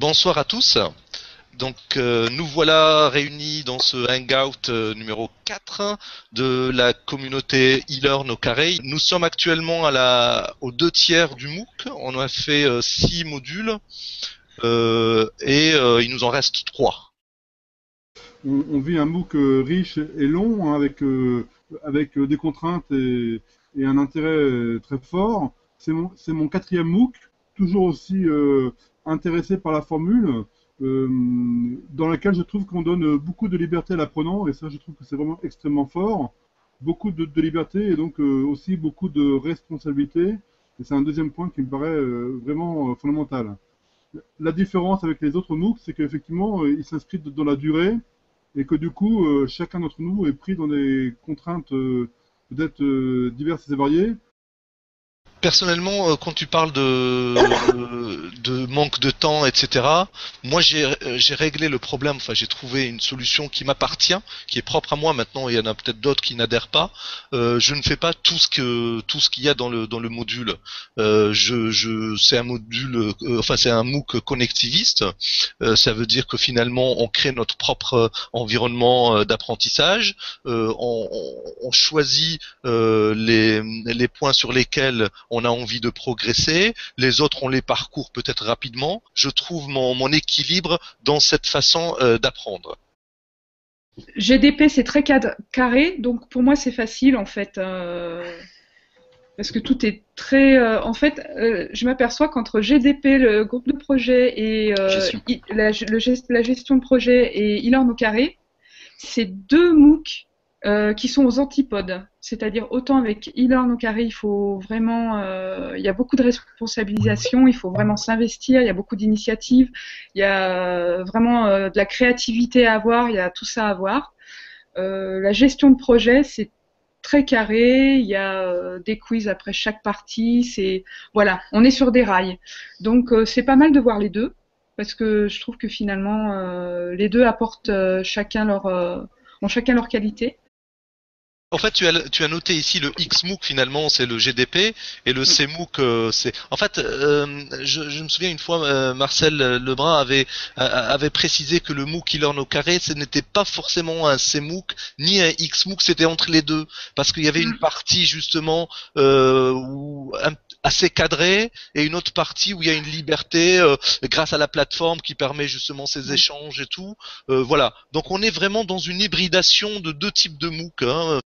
Bonsoir à tous. Nous voilà réunis dans ce hangout numéro 4 de la communauté e-learn au carré. Nous sommes actuellement aux 2 tiers du MOOC. On a fait 6 modules et il nous en reste 3. On vit un MOOC riche et long, hein, avec des contraintes et un intérêt très fort. C'est mon quatrième MOOC, toujours aussi intéressé par la formule, euh, dans laquelle je trouve qu'on donne beaucoup de liberté à l'apprenant, et ça je trouve que c'est vraiment extrêmement fort. Beaucoup de liberté et donc aussi beaucoup de responsabilité. Et c'est un deuxième point qui me paraît vraiment fondamental. La différence avec les autres MOOC, c'est qu'effectivement, ils s'inscrivent dans la durée et que du coup, chacun d'entre nous est pris dans des contraintes peut-être diverses et variées. Personnellement, quand tu parles de manque de temps, etc., moi j'ai réglé le problème. Enfin, j'ai trouvé une solution qui m'appartient, qui est propre à moi. Maintenant, il y en a peut-être d'autres qui n'adhèrent pas. Je ne fais pas tout ce qu'il y a dans le module. C'est un module, enfin c'est un MOOC connectiviste. Ça veut dire que finalement, on crée notre propre environnement d'apprentissage. On choisit les points sur lesquels on a envie de progresser, les autres on les parcourt peut-être rapidement. Je trouve mon équilibre dans cette façon d'apprendre. GDP, c'est très carré, donc pour moi c'est facile en fait, parce que tout est très. Je m'aperçois qu'entre GDP, le groupe de projet, et la gestion de projet et e-learn au carré, c'est deux MOOC qui sont aux antipodes. C'est-à-dire autant avec e-learn au carré, il faut vraiment, il y a beaucoup de responsabilisation, il faut vraiment s'investir, il y a beaucoup d'initiatives, il y a vraiment de la créativité à avoir, il y a tout ça à avoir. La gestion de projet, c'est très carré, il y a des quiz après chaque partie, voilà, on est sur des rails. Donc c'est pas mal de voir les deux, parce que je trouve que finalement les deux apportent ont chacun leur qualité. En fait, tu as noté ici le XMOOC finalement, c'est le GDP et le CMOOC, c'est. En fait, je me souviens une fois, Marcel Lebrun avait précisé que le MOOC e-learn au carré, ce n'était pas forcément un CMOOC ni un XMOOC, c'était entre les deux, parce qu'il y avait une partie justement assez cadrée et une autre partie où il y a une liberté grâce à la plateforme qui permet justement ces échanges et tout. Voilà. Donc on est vraiment dans une hybridation de deux types de MOOC. Hein.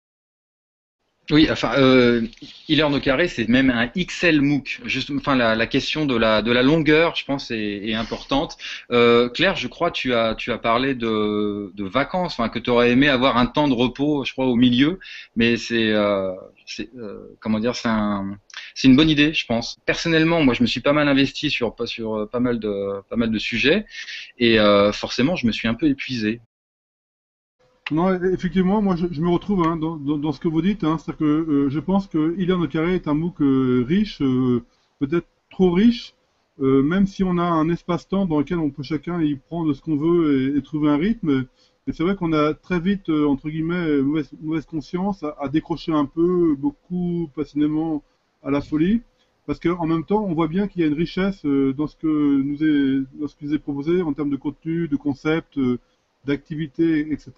Oui, enfin, e-learn au carré, c'est même un XL MOOC. Juste, enfin, la question de la longueur, je pense, est importante. Claire, je crois, tu as parlé de vacances, enfin, que tu aurais aimé avoir un temps de repos, je crois, au milieu, mais comment dire, c'est une bonne idée, je pense. Personnellement, moi, je me suis pas mal investi sur pas mal de sujets, et forcément, je me suis un peu épuisé. Non, effectivement, moi je me retrouve, hein, dans ce que vous dites, hein, c'est-à-dire que je pense que Ilian au carré est un MOOC riche, peut-être trop riche, même si on a un espace-temps dans lequel on peut chacun y prendre ce qu'on veut et trouver un rythme. Et c'est vrai qu'on a très vite, entre guillemets, mauvaise conscience à décrocher un peu, beaucoup passionnément à la folie. Parce qu'en même temps, on voit bien qu'il y a une richesse dans ce qui nous est proposé en termes de contenu, de concepts, d'activités, etc.